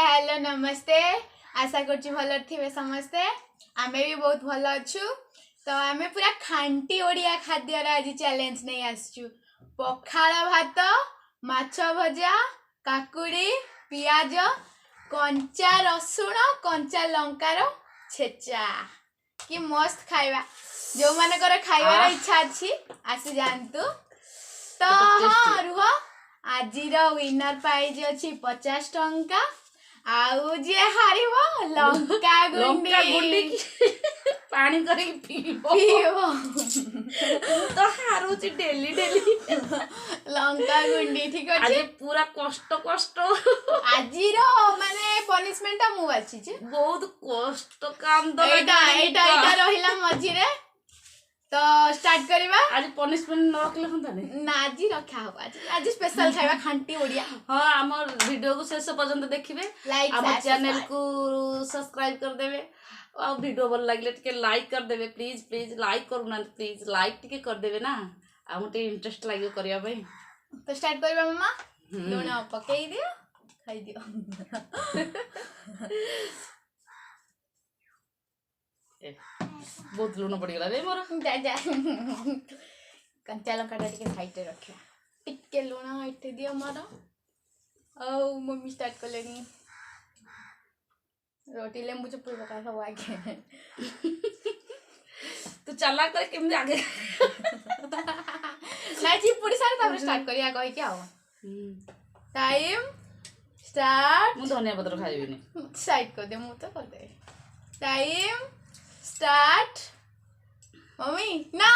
Hello नमस्ते आशा करछि भल थिबे समस्ते आमे भी बहुत भल अच्छु तो आमे पूरा खांटी ओडिया खाद्य रा आज चैलेंज नहीं आसछु पखाळ भात माछ भजा काकुड़ी पियाज कंचा रसुण कंचा लंकार छेचा कि मस्त खाइबा जो मानकर खाइबार इच्छा अछि आसी जानतु तो हाँ रुह आजिर विनर प्राइज अछि 50 टंका आउ जे हारिबो लंका गुंडी पानी करे पीबो तो हारुची डेली लंका गुंडी ठीक अछि आज पूरा कष्ट आजिर माने पनिशमेंट मु अछि जे बहुत कष्ट काम तो एटा रहिला मझिरे तो स्टार्ट करिबा आज पनिशमेंट न रखले हंता ने ना आज रखा हो आज स्पेशल खाइबा खांटी ओडिया हां हमर वीडियो को शेष पर्यंत देखिबे लाइक हमर चैनल को सब्सक्राइब कर देबे और वीडियो भल लागले टिके लाइक कर देबे प्लीज लाइक करू ना प्लीज लाइक टिके कर देबे ना आ मते इंटरेस्ट लागियो करिया भाई तो स्टार्ट करिबा मम्मा लूण पकई दियो खाई दियो बहुत लूण पड़ गला रे मोर जा कंचा लंका टिके साइड रे रखिया टिके लूण इते दियो मोर औ मम्मी स्टार्ट करलेनी रोटी लेंबू चुप पका सब आगे तू चला कर केम आगे ना जी पूरी सारे तब स्टार्ट करिया कहि के आओ टाइम स्टार्ट मु धनिया पत्र खाइबिनी साइड कर दे मु तो कर दे टाइम स्टार्ट मम्मी नो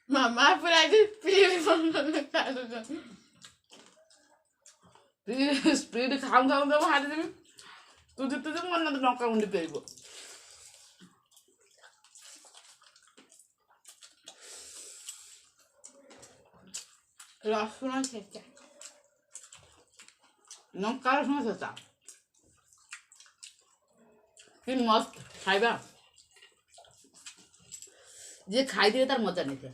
मामा पूरा स्पीड खाऊ तो हारी देबी तू जिते जो मन लंका गुंडी पेइबो रसुण छेचा लंका रसुण छेचा कि मस्त खाइबा जे खाई दिए तार मजा नहीं थे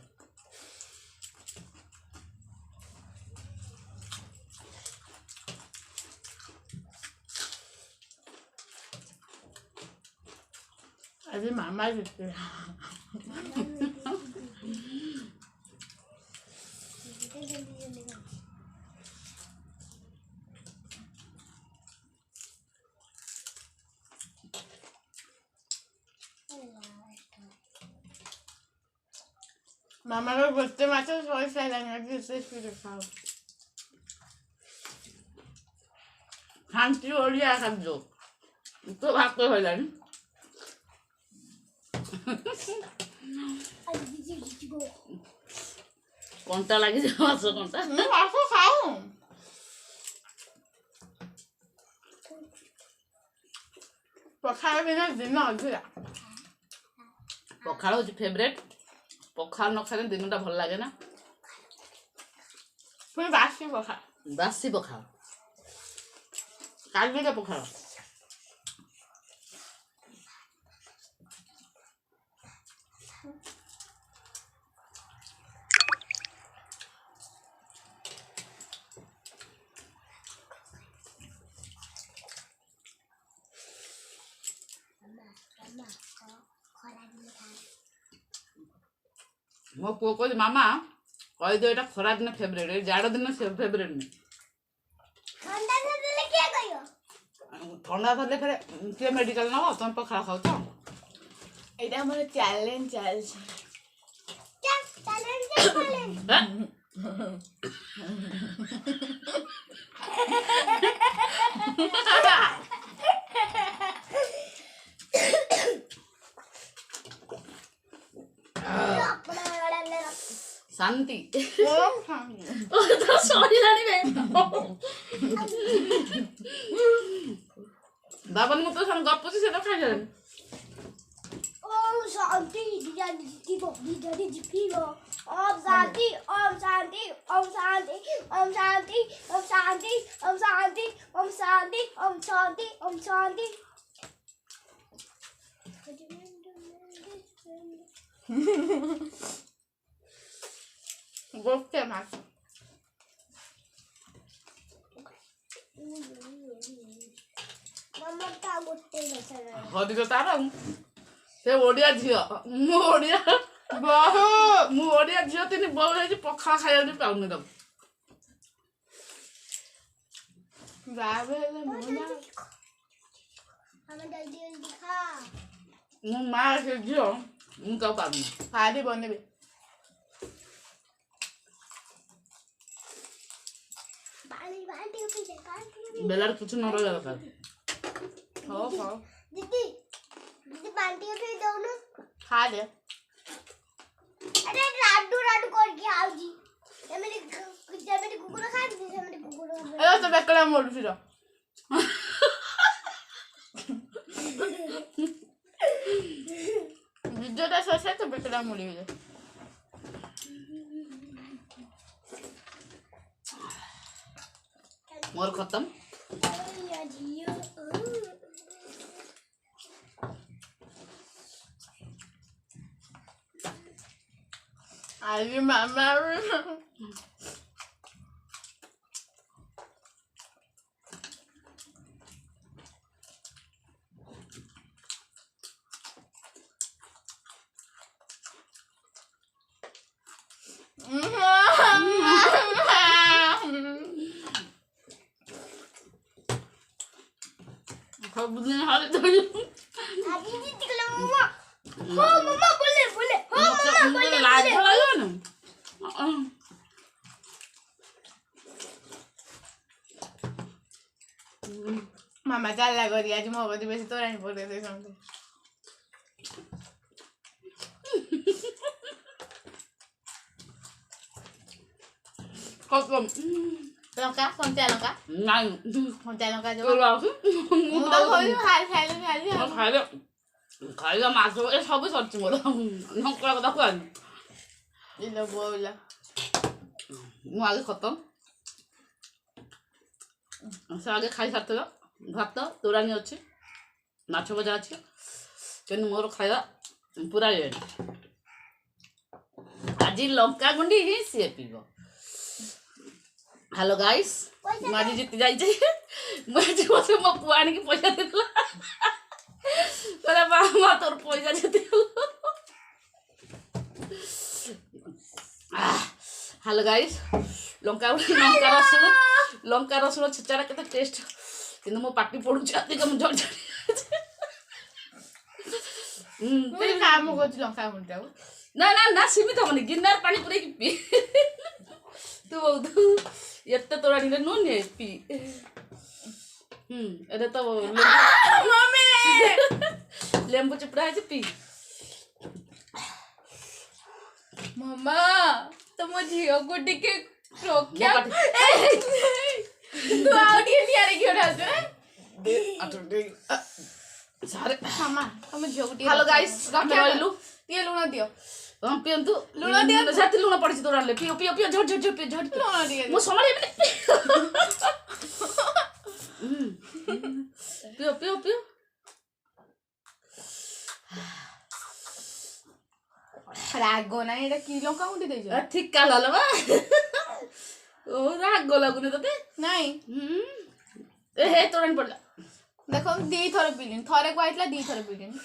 अभी मामा जी मामा को बच्चे माचे सोई साइलेंट से फिर खाओ खांटी ओडिया खाद्य तो भात तो होइलानी कंटा लगी जाओ आसो कंटा मैं आको खाऊं पखाल बिना दिन अधूरा पखाल हो फेवरेट पखाल न खाले दिनटा भल लागे ना फिर बासी पखाल काल के पखाल मो पुओ को मामा कह दो एटा खरा दिन फेवरेट जाड़ दिन फेवरेट नहीं ठंडा थले फिर के मेडिकल न तुम पखाल खाओ तो एटा हमर चैलेंज चल क्या चैलेंज शांति तो सॉरी लानी बे बाबन मु तो सन गप्पु से तो खा जान ओम शांति दिया जीपीलो ओम शांति ओम शांति ओम शांति ओम शांति ओम शांति ओम शांति ओम शांति शांति ଗୋଟେ ମାଛ मम्मा ता गोटे गसरा ଅଧିକ ତାର ସେ ଓଡ଼ିଆ ଝିଅ ମୁଁ ଓଡ଼ିଆ ବହୁ ମୁଁ ଓଡ଼ିଆ ଝିଅ ତିନି ବୋଉ ହେଇଛି ପଖାଳ ଖାଇବାକୁ ପାଉନି ତାକୁ ଯାହା ବି ହେଲେ ମୁଁ ନା हमें जल्दी जल्दी खा ମୋ ମା ସେ ଝିଅ ମୁଁ ତାକୁ ପାରୁନି ଭାରି ବନେଇବେ पानी बाल्टी पी दे बाल्टी ବେଲାରେ କିଛି ନ ରହିବା ଦରକାର ହଉ ହଉ दीदी दीदी बाल्टी पी दो ना ଖା ଦେ अरे लाडू लाडू करके आओ जी ये मेरी कुकुर खा दी है मेरी कुकुर ଏ ତ ବେକଲା ମୋଡୁଛି ର ଭିଡ଼ିଓଟା ଶେଷ ତ ବେକଲା ମୋଡ଼ିବେ ମୋର ଖତମ या जियो ଆଜି ମାମା ସବୁଦିନ ହାରି ଧରି अभी दीदी के मम्मा हो मम्मा बोले बोले हो मम्मा बोले ଲାଜ ଲାଗିବନି ମାମା ଚାଲିଲା କରି ଆଜି ମୋ କତି ବେଶୀ ତୋରାଣି ପକେଇ ଦେଇ ସମସ୍ତେ ଖତମ ଲଙ୍କା କଞ୍ଚା ଲଙ୍କା ନାଇଁ କଞ୍ଚା ଲଙ୍କା ତୋର ଯୋଉ ଆସୁ ମୁଁ ତ କହୁଛି ଖାଇ ଖାଇଲି ଖାଇଲି ମୁଁ ଖାଇବା ଖାଇବା ମାଛ ଏ ସବୁ ସରିଛି ମୋର ନଙ୍କଳା କଥା କୁହାନି ଇଲୋ ବୋଉଲା ମୁଁ ଆଗେ ଖତମ ସେ ଆଗେ ଖାଇସାରିଥିଲା ଭାତ ତୋରାଣୀ ଅଛି ମାଛ ଭଜା ଅଛି କିନ୍ତୁ ମୋର ଖାଇବା ପୁରା ରେଡ଼ି ଆଜି ଲଙ୍କା ଗୁଣ୍ଡି ହିଁ ସିଏ ପିଇବ ହ୍ୟାଲୋ ଗାଇସ୍ ମୁଁ ଆଜି ଜିତି ଯାଇଛି ମୁଁ ଆଜି ବସେ ମୋ ପୁଅ ଆଣିକି ପଇସା ଦେଇଥିଲା କହିଲା ମା ତୋର ପଇସା ଜିତିଗଲା ହ୍ୟାଲୋ ଗାଇସ୍ ଲଙ୍କା ରସୁଣ ଛେଚାଟା କେତେ ଟେଷ୍ଟ କିନ୍ତୁ ମୋ ପାଟି ପଡୁଛି ଅଧିକ ମୁଁ ଝଡ଼ି ମୁଁ କାମ କରୁଛି ଲଙ୍କା ଗୁଣ୍ଡଟାକୁ ନା ନା ନା ସେମିତି ହବନି ଗିନାର ପାଣି ପୁରେଇକି ପି ତୁ ଏତେ ତୋରାଣୀରେ ନୁହଁ ନେ ପି ଏଟା ତ ଲେମ୍ବୁ ଚିପୁଡ଼ା ହେଇଛି ପି ମାମା ତମ ଝିଅକୁ ଟିକେ ରକ୍ଷା ମୋ ପାଟି ତୁ ଆଉ ଟିକେ ନିଆରେ ଘିଅ ଢାଳୁଛୁ ସାରେ ମାମା ତମ ଝିଅକୁ ଟିକେ ହ୍ୟାଲୋ ଗାଇସ୍ ଆମେ ରହିଲୁ ଟିକେ ଲୁଣ ଦିଅ ହଁ ପିଅନ୍ତୁ ଲୁଣ ଦିଅନ୍ତୁ। ସେଠି ଲୁଣ ପଡ଼ିଛି ତୋରାଣୀରେ ପିଅ ପିଅ ପିଅ ଝଟ ଝଟ ପିଅ ଝଟ ଲୁଣ ଟିକେ ମୁଁ ସମ୍ଭାଳିବିନି ପିଅ ପିଅ ପିଅ ରାଗ ନାହିଁ ଏଇଟା କି ଲଙ୍କା ଗୁଣ୍ଡି ଦେଇଛ ଠିକ କାଲ ବା ଓ ରାଗ ଲାଗୁନି ତତେ ନାଇଁ ଏ ହେ ତୋରାଣୀ ପଡ଼ିଲା ଦେଖ ମୁଁ ଦିଥର ପିଇଲିଣି ଥରେ କୁହାଇଥିଲା ଦିଥର ପିଇଲିଣି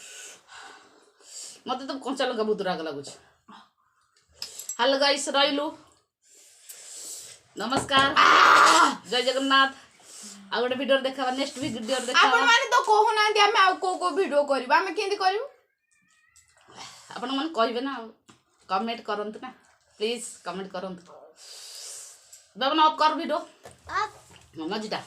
ମତେ ତ କଞ୍ଚା ଲଙ୍କା ବହୁତ ରାଗ ଲାଗୁଛି ହ୍ୟାଲୋ ଗାଇସ୍ ରହିଲୁ ନମସ୍କାର ଜୟ ଜଗନ୍ନାଥ ଆଉ ଗୋଟେ ଭିଡ଼ିଓରେ ଦେଖାବା ନେକ୍ସଟ ଭିଡ଼ିଓରେ ଦେଖାବା ଆପଣମାନେ ତ କହୁନାହାନ୍ତି ଆମେ ଆଉ କୋଉ ଭିଡ଼ିଓ କରିବା ଆମେ କେମିତି କରିବୁ ଆପଣମାନେ କହିବେ ନା ଆଉ କମେଣ୍ଟ କରନ୍ତୁ ନା ପ୍ଲିଜ୍ କମେଣ୍ଟ କରନ୍ତୁ ଦେବ ନା ଅଫ୍ କର ଭିଡ଼ିଓ आप ମଜିଟା